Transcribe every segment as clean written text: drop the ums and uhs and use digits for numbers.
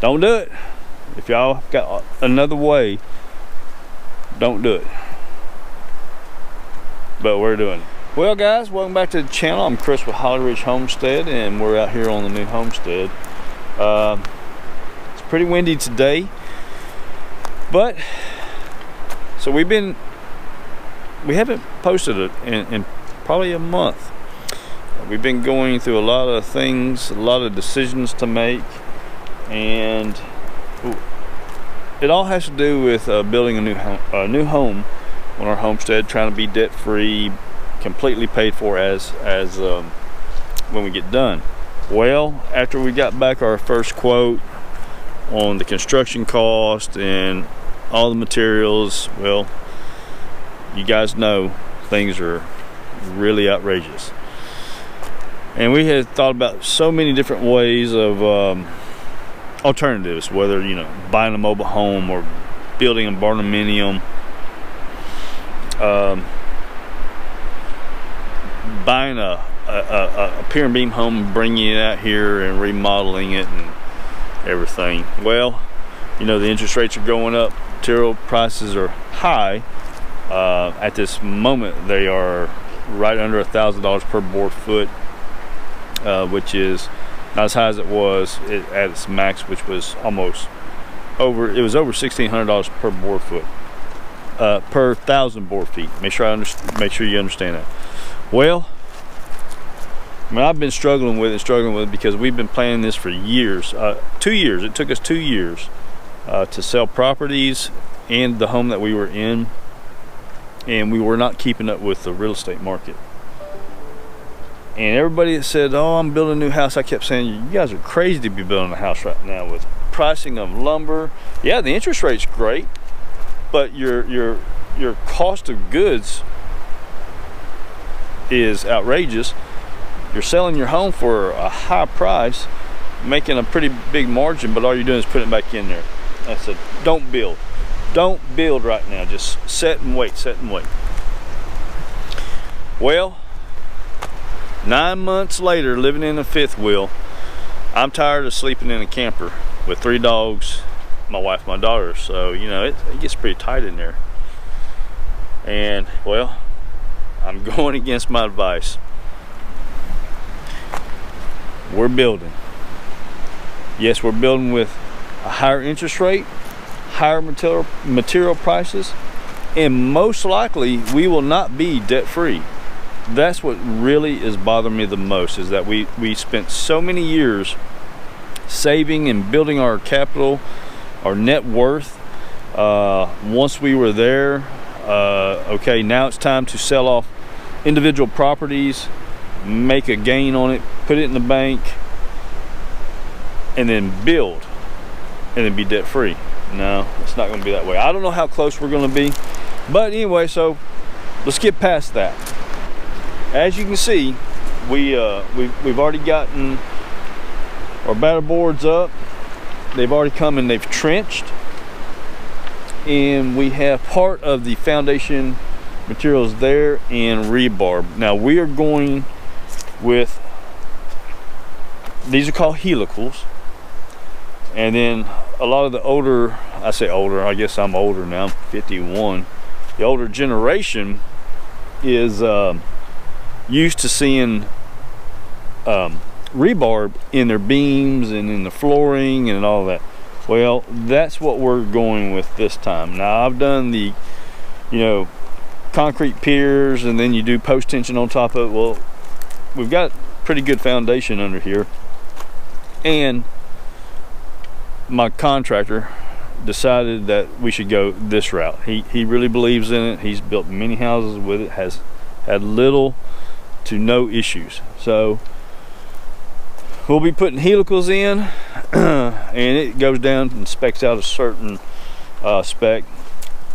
Don't do it. If y'all got another way, don't do it. But we're doing it. Well guys, welcome back to the channel. I'm Chris with Homestead, and we're out here on the new homestead. It's pretty windy today, but so we haven't posted it in probably a month. We've been going through a lot of things, a lot of decisions to make, and it all has to do with building a new home on our homestead, trying to be debt free, completely paid for as when we get done. Well, after we got back our first quote on the construction cost and all the materials, well, you guys know things are really outrageous. And we had thought about so many different ways of alternatives, whether, you know, buying a mobile home or building a barndominium, buying a pier and beam home and bringing it out here and remodeling it and everything. Well, you know, the interest rates are going up, material prices are high. At this moment they are right under $1,000 per board foot, which is not as high as it was at its max, which was almost over $1,600 per board foot, per 1,000 board feet. Make sure you understand that. Well, I mean, I've been struggling with it because we've been planning this for years. 2 years. It took us 2 years to sell properties and the home that we were in, and we were not keeping up with the real estate market. And everybody that said, "Oh, I'm building a new house," I kept saying, "You guys are crazy to be building a house right now with pricing of lumber. Yeah, the interest rate's great, but your cost of goods is outrageous. You're selling your home for a high price, making a pretty big margin, but all you're doing is putting it back in there." I said, don't build right now. Just sit and wait. Well, 9 months later, living in a fifth wheel, I'm tired of sleeping in a camper with 3 dogs, my wife, my daughter. So, you know, it gets pretty tight in there. And, well, I'm going against my advice. We're building. Yes, we're building with a higher interest rate, higher material prices, and most likely we will not be debt free. That's what really is bothering me the most, is that we spent so many years saving and building our capital, our net worth. Once we were there, okay, now it's time to sell off individual properties, make a gain on it, put it in the bank, and then build, and then be debt free. No, it's not going to be that way. I don't know how close we're going to be, but anyway, so let's get past that. As you can see, we've already gotten our batter boards up. They've already come and they've trenched, and we have part of the foundation materials there and rebar. Now we are going with, these are called helicals, and then a lot of the older, I say older, I guess I'm older now, I'm 51. The older generation is used to seeing rebar in their beams and in the flooring and all that. Well, that's what we're going with this time. Now I've done the, you know, concrete piers, and then you do post tension on top of it. Well, we've got pretty good foundation under here, and my contractor decided that we should go this route. He really believes in it. He's built many houses with it, has had little to no issues. So we'll be putting helicals in, and it goes down and specs out a certain spec.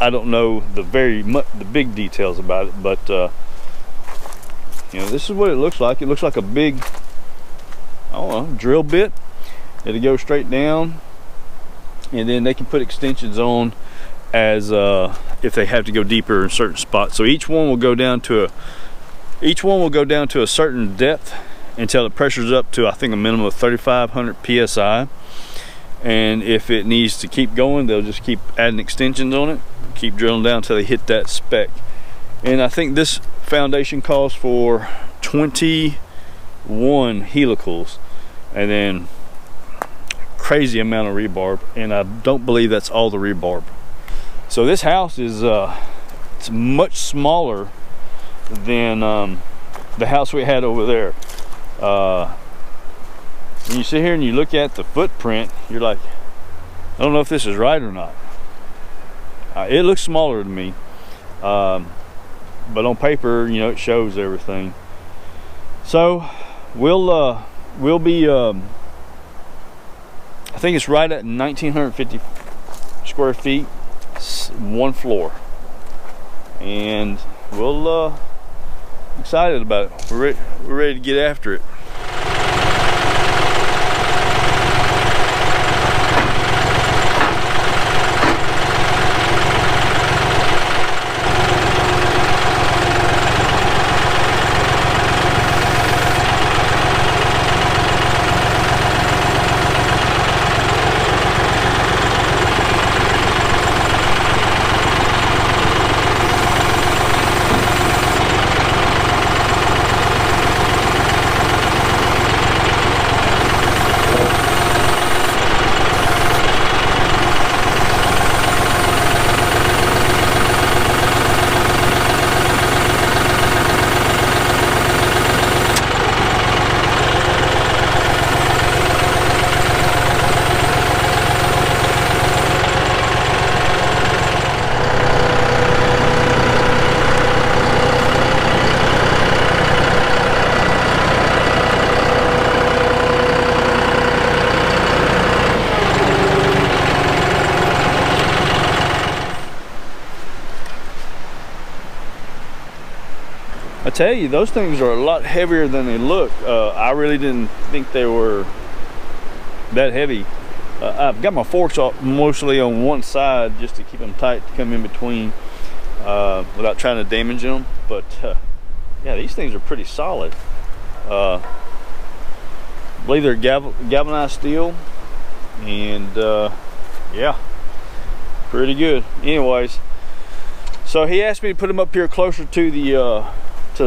I don't know the big details about it, but you know, this is what it looks like. It looks like a big, I don't know, drill bit. It'll go straight down, and then they can put extensions on as if they have to go deeper in certain spots. So each one will go down to a certain depth until it pressures up to, I think, a minimum of 3,500 psi. and if it needs to keep going, they'll just keep adding extensions on it, keep drilling down until they hit that spec. And I think this foundation calls for 21 helicals, and then crazy amount of rebarb, and I don't believe that's all the rebarb. So this house is it's much smaller than the house we had over there. When you sit here and you look at the footprint, you're like, I don't know if this is right or not. It looks smaller to me, but on paper, you know, it shows everything. So we'll be I think it's right at 1,950 square feet, one floor, and we'll excited about it. We're ready to get after it. I tell you, those things are a lot heavier than they look. I really didn't think they were that heavy. I've got my forks mostly on one side just to keep them tight to come in between without trying to damage them. But yeah, these things are pretty solid. I believe they're galvanized steel, and yeah, pretty good. Anyways, so he asked me to put them up here closer to the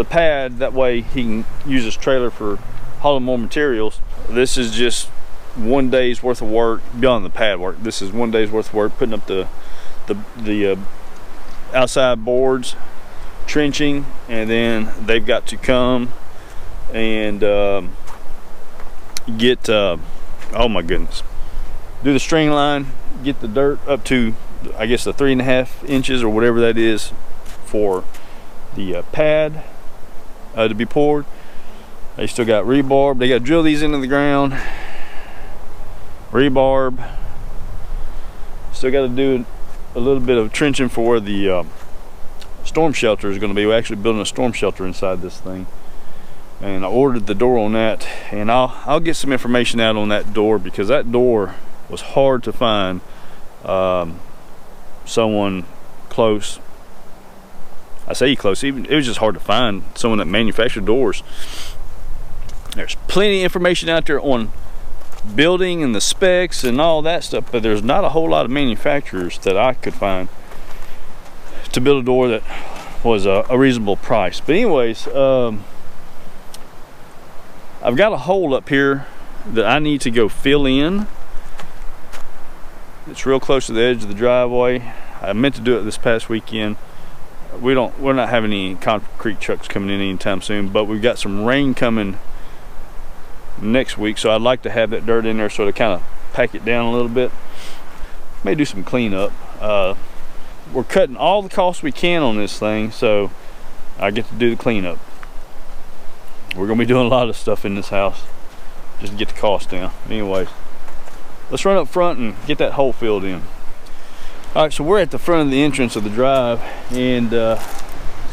pad, that way he can use his trailer for hauling more materials. This is just one day's worth of work beyond the pad work. This is one day's worth of work, putting up the outside boards, trenching, and then they've got to come and get oh my goodness, do the string line, get the dirt up to, I guess, the 3.5 inches or whatever that is for the pad to be poured. They still got rebarb. They got to drill these into the ground. Rebarb. Still got to do a little bit of trenching for where the storm shelter is going to be. We're actually building a storm shelter inside this thing, and I ordered the door on that, and I'll get some information out on that door, because that door was hard to find someone close. I say close, even it was just hard to find someone that manufactured doors. There's plenty of information out there on building and the specs and all that stuff, but there's not a whole lot of manufacturers that I could find to build a door that was a reasonable price. But anyways, I've got a hole up here that I need to go fill in. It's real close to the edge of the driveway. I meant to do it this past weekend. We're not having any concrete trucks coming in anytime soon, but we've got some rain coming next week, so I'd like to have that dirt in there so to kind of pack it down a little bit. May do some cleanup. We're cutting all the costs we can on this thing, so I get to do the cleanup. We're gonna be doing a lot of stuff in this house just to get the cost down. Anyways, let's run up front and get that hole filled in. All right, so we're at the front of the entrance of the drive, and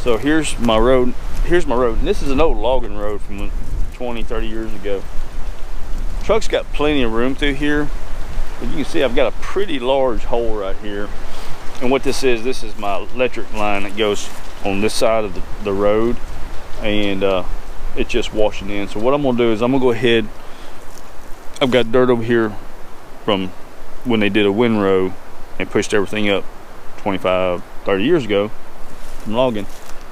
so here's my road. And this is an old logging road from 20-30 years ago. Truck's got plenty of room through here, but you can see I've got a pretty large hole right here. And what this is my electric line that goes on this side of the road, and it's just washing in. So what I'm gonna do is I'm gonna go ahead, I've got dirt over here from when they did a windrow and pushed everything up 25, 30 years ago from logging.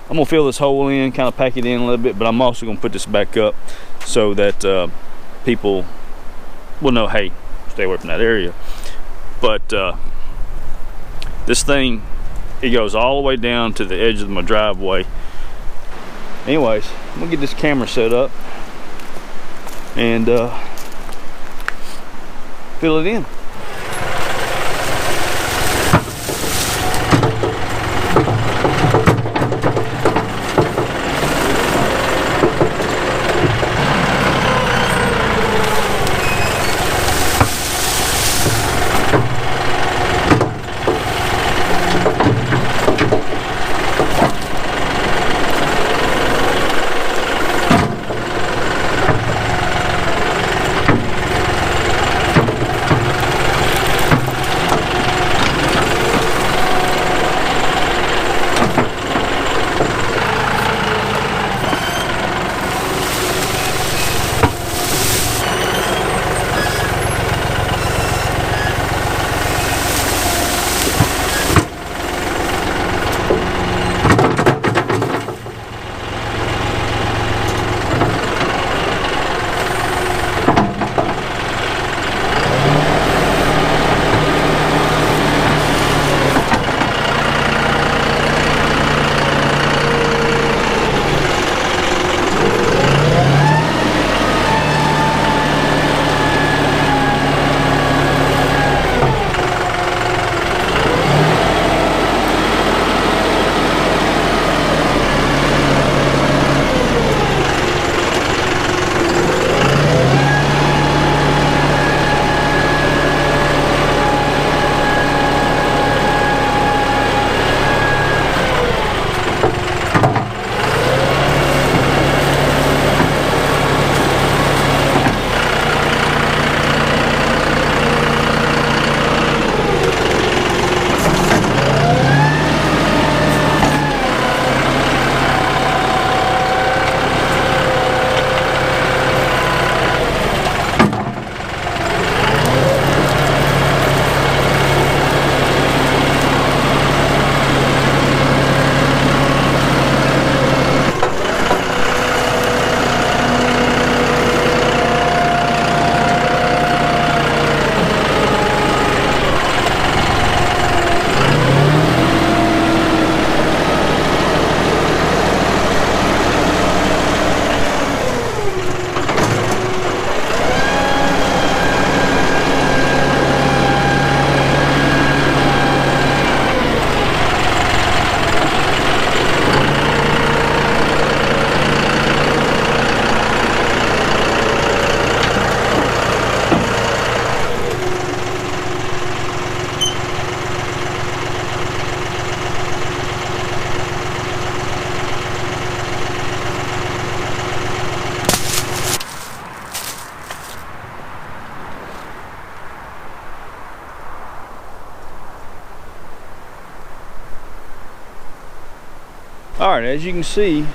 I'm gonna fill this hole in, kind of pack it in a little bit, but I'm also gonna put this back up so that people will know, hey, stay away from that area. But this thing, it goes all the way down to the edge of my driveway. Anyways, I'm gonna get this camera set up and fill it in. Alright, as you can see,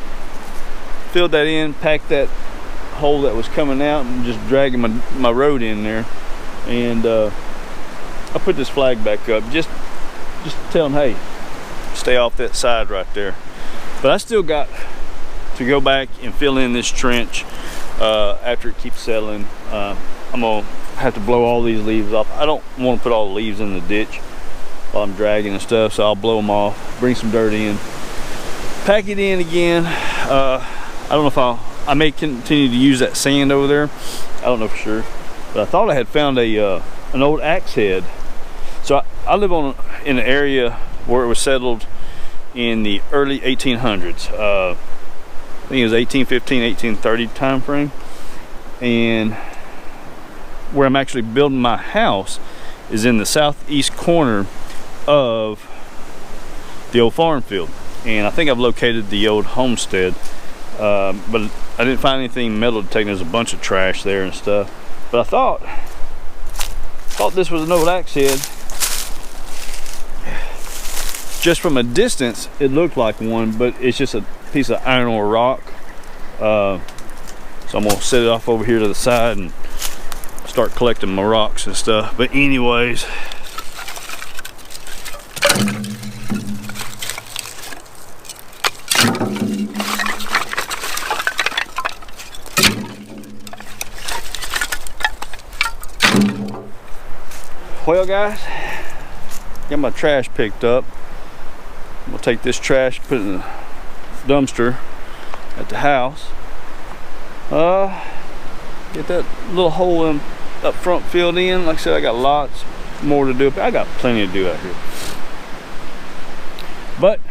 filled that in, packed that hole that was coming out and just dragging my road in there. And I put this flag back up just to tell them, hey, stay off that side right there. But I still got to go back and fill in this trench after it keeps settling. I'm gonna have to blow all these leaves off. I don't want to put all the leaves in the ditch while I'm dragging and stuff, so I'll blow them off, bring some dirt in, pack it in again. I don't know if I may continue to use that sand over there. I don't know for sure, but I thought I had found an old axe head. So I live in an area where it was settled in the early 1800s. I think it was 1815, 1830 time frame. And where I'm actually building my house is in the southeast corner of the old farm field. And I think I've located the old homestead, but I didn't find anything metal detecting. There's a bunch of trash there and stuff. But I thought this was an old axe head. Just from a distance, it looked like one, but it's just a piece of iron ore rock. So I'm gonna set it off over here to the side and start collecting my rocks and stuff. But anyways, well guys, got my trash picked up. I'm gonna take this trash, put it in the dumpster at the house. Get that little hole in up front filled in. Like I said, I got lots more to do. I got plenty to do out here. But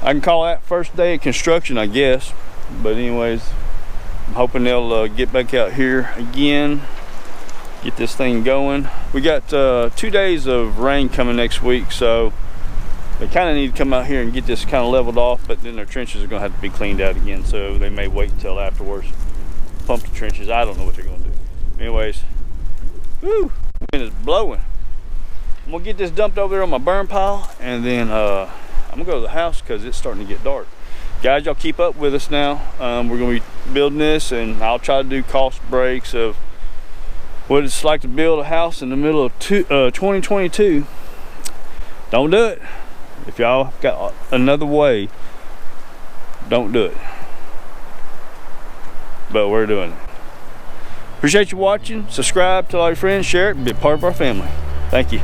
I can call that first day of construction, I guess. But anyways, I'm hoping they'll get back out here again, get this thing going. We got 2 days of rain coming next week, so they kind of need to come out here and get this kind of leveled off, but then their trenches are going to have to be cleaned out again, so they may wait until afterwards. Pump the trenches. I don't know what they're going to do. Anyways, woo, wind is blowing. I'm going to get this dumped over there on my burn pile, and then I'm going to go to the house because it's starting to get dark. Guys, y'all keep up with us now. We're going to be building this, and I'll try to do cost breaks of what it's like to build a house in the middle of 2022. Don't do it. If y'all got another way, don't do it. But we're doing it. Appreciate you watching. Subscribe, tell all your friends, share it, and be a part of our family. Thank you.